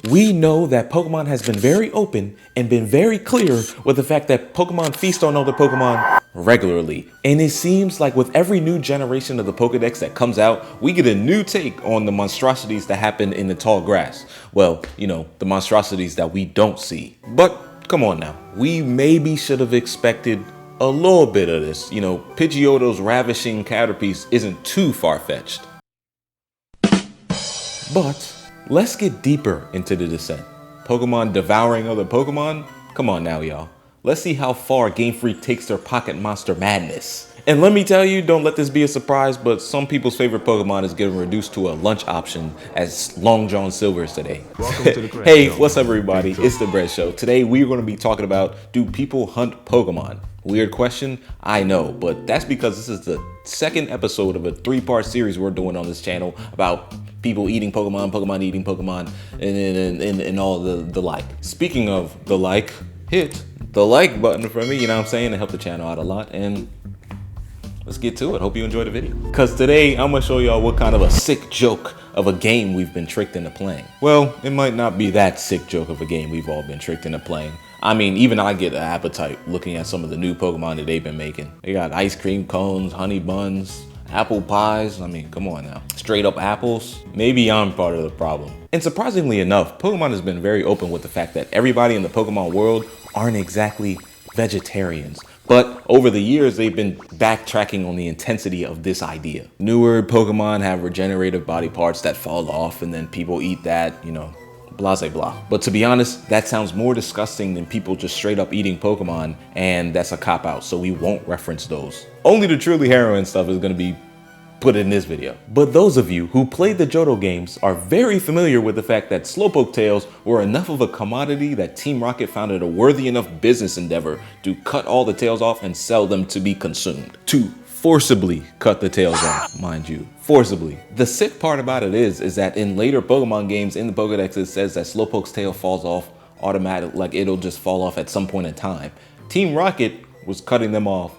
We know that Pokemon has been very open and been very clear with the fact that Pokemon feast on other Pokemon regularly. And it seems like with every new generation of the Pokedex that comes out, we get a new take on the monstrosities that happen in the tall grass. Well, you know, the monstrosities that we don't see. But come on now, we maybe should have expected a little bit of this. You know, Pidgeotto's ravishing Caterpies isn't too far-fetched. But let's get deeper into the descent. Pokemon devouring other Pokemon? Come on now, y'all. Let's see how far Game Freak takes their pocket monster madness. And let me tell you, don't let this be a surprise, but some people's favorite Pokemon is getting reduced to a lunch option as Long John Silver's today. Welcome to the Bread Hey, Show. what's up everybody? It's the Bread Show. Today we're going to be talking about, do people hunt Pokemon? Weird question, I know, but that's because this is the second episode of a 3-part series we're doing on this channel about people eating Pokemon, Pokemon eating Pokemon, and all the like. Speaking of the like, hit the like button for me, you know what I'm saying? It helped the channel out a lot, and let's get to it. Hope you enjoyed the video. Because today I'm gonna show y'all what kind of a sick joke of a game we've been tricked into playing. Well, it might not be that sick joke of a game we've all been tricked into playing. I mean, even I get an appetite looking at some of the new Pokemon that they've been making. They got ice cream cones, honey buns, apple pies. I mean, come on now. Straight up apples. Maybe I'm part of the problem. And surprisingly enough, Pokemon has been very open with the fact that everybody in the Pokemon world aren't exactly vegetarians. But over the years, they've been backtracking on the intensity of this idea. Newer Pokemon have regenerative body parts that fall off and then people eat that, you know, blah, blah, blah. But to be honest, that sounds more disgusting than people just straight up eating Pokemon, and that's a cop-out, so we won't reference those. Only the truly harrowing stuff is gonna be put in this video. But those of you who played the Johto games are very familiar with the fact that Slowpoke tails were enough of a commodity that Team Rocket found it a worthy enough business endeavor to cut all the tails off and sell them to be consumed. To forcibly cut the tails off, mind you, forcibly. The sick part about it is that in later Pokemon games in the Pokedex, it says that Slowpoke's tail falls off automatically, like it'll just fall off at some point in time. Team Rocket was cutting them off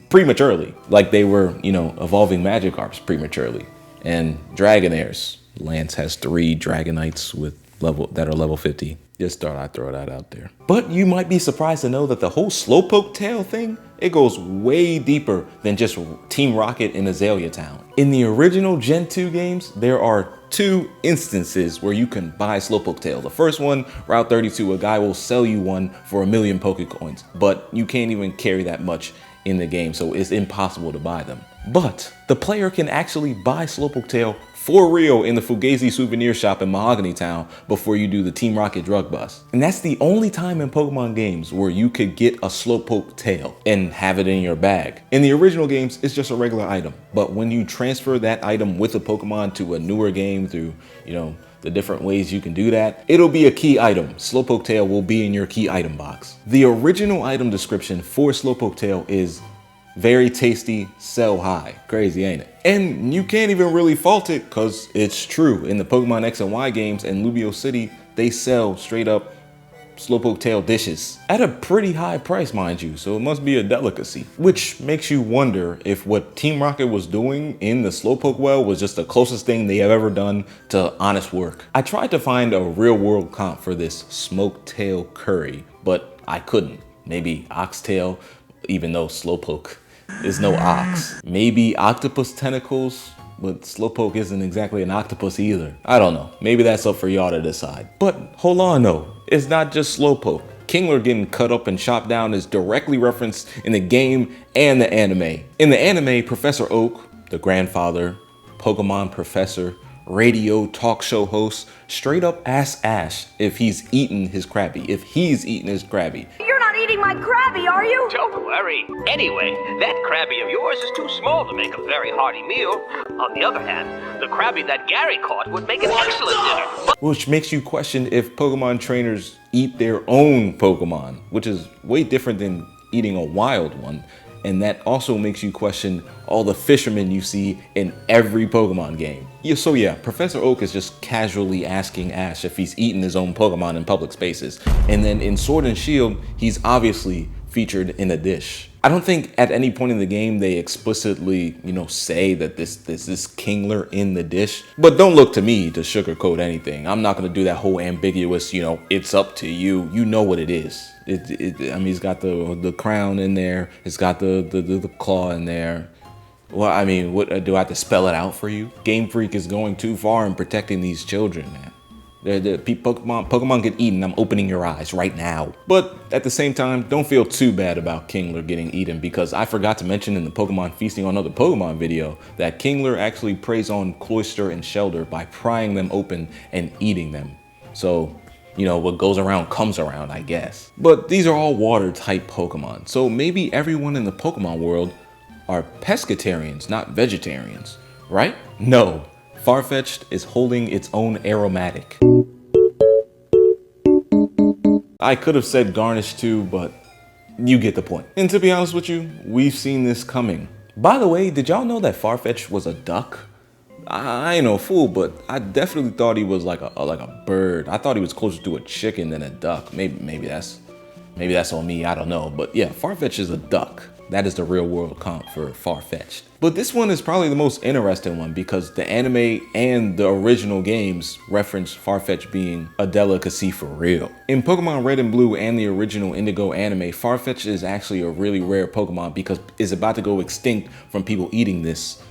prematurely, like they were, you know, evolving Magikarps prematurely. And Dragonairs, Lance has 3 Dragonites with that are level 50. Just thought I'd throw that out there. But you might be surprised to know that the whole Slowpoke tail thing, it goes way deeper than just Team Rocket in Azalea Town. In the original Gen 2 games, there are 2 instances where you can buy Slowpoke tail. The first one, Route 32, a guy will sell you one for 1,000,000 Pokecoins, but you can't even carry that much in the game, so it's impossible to buy them. But the player can actually buy Slowpoke tail for real in the Fugazi souvenir shop in Mahogany Town before you do the Team Rocket drug bust. And that's the only time in Pokemon games where you could get a Slowpoke tail and have it in your bag. In the original games, it's just a regular item. But when you transfer that item with a Pokemon to a newer game through, you know, the different ways you can do that, it'll be a key item. Slowpoke tail will be in your key item box. The original item description for Slowpoke tail is very tasty, sell high. Crazy, ain't it? And you can't even really fault it because it's true. In the Pokemon X and Y games in Lubio City, they sell straight up Slowpoke tail dishes at a pretty high price, mind you, so it must be a delicacy. Which makes you wonder if what Team Rocket was doing in the Slowpoke well was just the closest thing they have ever done to honest work. I tried to find a real world comp for this smoked tail curry, but I couldn't. Maybe oxtail, even though Slowpoke is no ox. Maybe octopus tentacles, but Slowpoke isn't exactly an octopus either. I don't know. Maybe that's up for y'all to decide. But hold on though, it's not just Slowpoke. Kingler getting cut up and chopped down is directly referenced in the game and the anime. In the anime, Professor Oak, the grandfather, Pokemon professor, radio talk show host, straight up asks Ash if he's eaten his Krabby. You're not eating my Krabby, are you? Don't worry. Anyway, that Krabby of yours is too small to make a very hearty meal. On the other hand, the Krabby that Gary caught would make an excellent dinner. Which makes you question if Pokemon trainers eat their own Pokemon, which is way different than eating a wild one. And that also makes you question all the fishermen you see in every Pokemon game. So yeah, Professor Oak is just casually asking Ash if he's eaten his own Pokemon in public spaces. And then in Sword and Shield, he's obviously featured in a dish. I don't think at any point in the game they explicitly, say that this Kingler in the dish. But don't look to me to sugarcoat anything. I'm not gonna do that whole ambiguous, it's up to you. You know what it is. It's got the crown in there. It's got the claw in there. Well, what do I have to spell it out for you? Game Freak is going too far in protecting these children, man. Pokemon get eaten. I'm opening your eyes right now. But at the same time, don't feel too bad about Kingler getting eaten, because I forgot to mention in the Pokemon Feasting on Other Pokemon video that Kingler actually preys on Cloyster and Shelder by prying them open and eating them. So, what goes around comes around, I guess. But these are all water type Pokemon. So maybe everyone in the Pokemon world are pescatarians, not vegetarians, right? No. Farfetch'd is holding its own aromatic. I could have said garnish too, but you get the point. And to be honest with you, we've seen this coming. By the way, did y'all know that Farfetch'd was a duck? I ain't no fool, but I definitely thought he was like a bird. I thought he was closer to a chicken than a duck. Maybe that's on me, I don't know. But yeah, Farfetch'd is a duck. That is the real world comp for Farfetch'd. But this one is probably the most interesting one because the anime and the original games reference Farfetch'd being a delicacy for real. In Pokemon Red and Blue and the original Indigo anime, Farfetch'd is actually a really rare Pokemon because it's about to go extinct from people eating this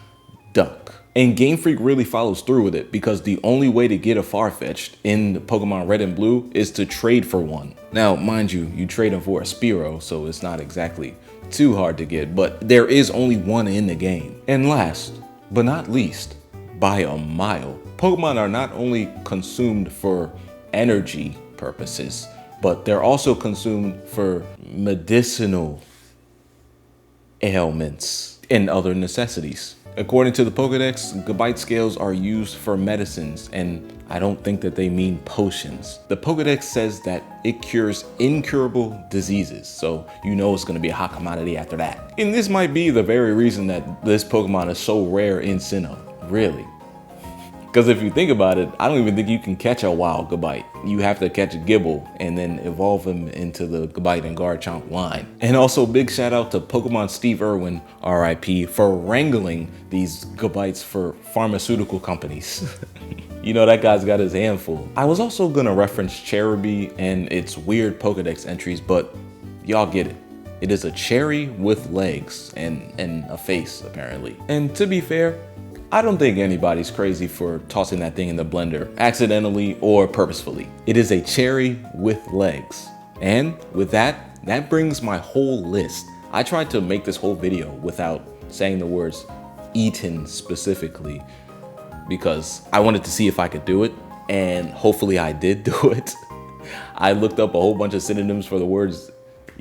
duck. And Game Freak really follows through with it because the only way to get a Farfetch'd in Pokemon Red and Blue is to trade for one. Now, mind you, you trade them for a Spearow, so it's not exactly too hard to get, but there is only one in the game. And last, but not least, by a mile, Pokemon are not only consumed for energy purposes, but they're also consumed for medicinal ailments and other necessities. According to the Pokedex, Gabite scales are used for medicines, and I don't think that they mean potions. The Pokedex says that it cures incurable diseases, so it's gonna be a hot commodity after that. And this might be the very reason that this Pokemon is so rare in Sinnoh, really. Because if you think about it, I don't even think you can catch a wild Gabite. You have to catch a Gibble and then evolve him into the Gabite and Garchomp line. And also big shout out to Pokemon Steve Irwin, RIP, for wrangling these Gabites for pharmaceutical companies. That guy's got his hand full. I was also gonna reference Cherubi and its weird Pokedex entries, but y'all get it. It is a cherry with legs and a face, apparently. And to be fair, I don't think anybody's crazy for tossing that thing in the blender, accidentally or purposefully. It is a cherry with legs. And with that brings my whole list. I tried to make this whole video without saying the words eaten specifically because I wanted to see if I could do it, and hopefully I did do it. I looked up a whole bunch of synonyms for the words.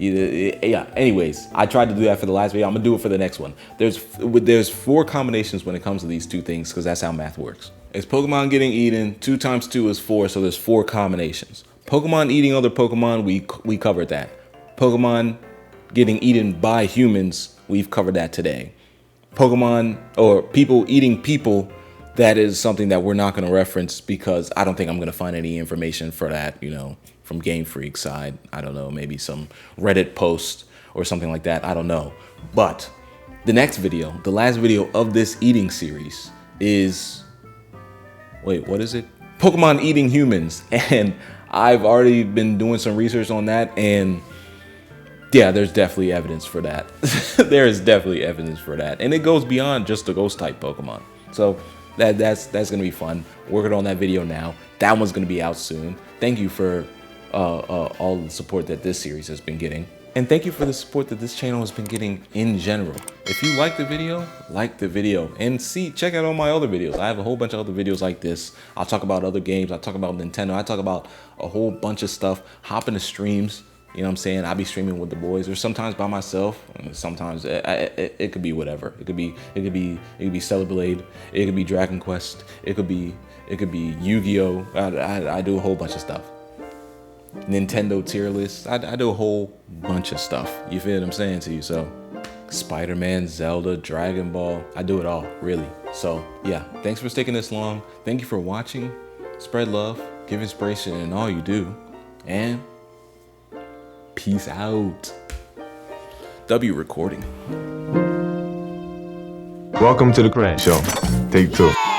Anyways, I tried to do that for the last video. I'm gonna do it for the next one. There's 4 combinations when it comes to these two things because that's how math works. It's Pokemon getting eaten, 2 times 2 is 4, so there's 4 combinations. Pokemon eating other Pokemon, we covered that. Pokemon getting eaten by humans, we've covered that today. Pokemon or people eating people, that is something that we're not gonna reference because I don't think I'm gonna find any information for that, from Game Freak's side. I don't know, maybe some Reddit post or something like that. I don't know. But the next video, the last video of this eating series is, wait, what is it? Pokemon eating humans. And I've already been doing some research on that, and yeah, there's definitely evidence for that. There is definitely evidence for that. And it goes beyond just the ghost type Pokemon. So that's gonna be fun. Working on that video now. That one's gonna be out soon. Thank you for all the support that this series has been getting, and thank you for the support that this channel has been getting in general. If you like the video, and check out all my other videos. I have a whole bunch of other videos like this. I'll talk about other games, I'll talk about Nintendo, I talk about a whole bunch of stuff. Hop into streams, you know what I'm saying? I'll be streaming with the boys, or sometimes by myself. Sometimes it could be whatever. It could be Celeblade, it could be Dragon Quest, it could be Yu-Gi-Oh. I do a whole bunch of stuff. Nintendo tier list. I do a whole bunch of stuff. You feel what I'm saying to you? So Spider-Man, Zelda, Dragon Ball, I do it all, really. So yeah, thanks for sticking this long. Thank you for watching. Spread love, give inspiration in all you do, and peace out. W recording. Welcome to the Crash Show. Take 2.